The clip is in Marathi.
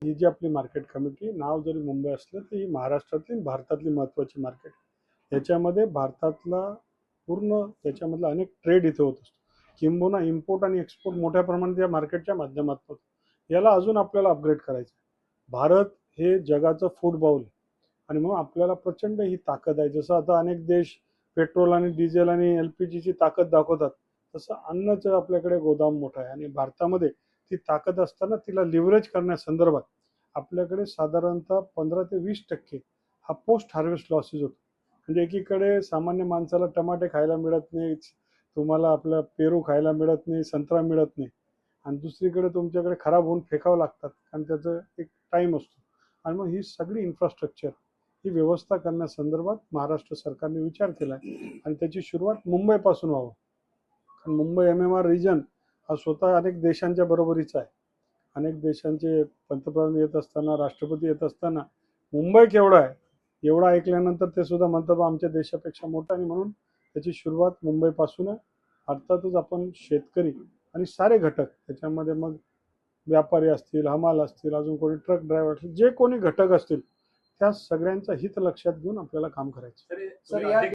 ही जी आपली मार्केट कमिटी नाव जरी मुंबई असलं तर ही महाराष्ट्रातली भारतातली महत्त्वाची मार्केट. याच्यामध्ये भारतातला पूर्ण त्याच्यामधला अनेक ट्रेड इथे होत असतो. किंबहुना इम्पोर्ट आणि एक्सपोर्ट मोठ्या प्रमाणात या मार्केटच्या माध्यमातून होतो. याला अजून आपल्याला अपग्रेड करायचं आहे. भारत हे जगाचं फूड बाउल आहे आणि म्हणून आपल्याला प्रचंड ही ताकद आहे. जसं आता अनेक देश पेट्रोल आणि डिझेल आणि एलपीजीची ताकद दाखवतात, तसं अन्नाचं आपल्याकडे गोदाम मोठं आहे आणि भारतामध्ये ती ताकद असताना तिला लिव्हरेज करण्यासंदर्भात आपल्याकडे साधारणतः 15 ते 20% हा पोस्ट हार्वेस्ट लॉसेस होतो. म्हणजे एकीकडे सामान्य माणसाला टमाटे खायला मिळत नाही, तुम्हाला आपलं पेरू खायला मिळत नाही, संत्रा मिळत नाही आणि दुसरीकडे तुमच्याकडे खराब होऊन फेकावं लागतात आणि त्याचं एक टाईम असतो. आणि मग ही सगळी इन्फ्रास्ट्रक्चर ही व्यवस्था करण्यासंदर्भात महाराष्ट्र सरकारने विचार केला आहे आणि त्याची सुरुवात मुंबईपासून व्हावं. कारण मुंबई MMR रिजन हा स्वतः अनेक देशांच्या बरोबरीचा आहे. अनेक देशांचे पंतप्रधान येत असताना, राष्ट्रपती येत असताना मुंबई केवढा आहे एवढं ऐकल्यानंतर ते सुद्धा म्हणतात आमच्या देशापेक्षा मोठा, आणि म्हणून त्याची सुरुवात मुंबईपासून आहे. अर्थातच आपण शेतकरी आणि सारे घटक त्याच्यामध्ये, मग व्यापारी असतील, हमाल असतील, अजून कोणी ट्रक ड्रायव्हर असतील, जे कोणी घटक असतील त्या सगळ्यांचं हित लक्षात घेऊन आपल्याला काम करायचं. सर या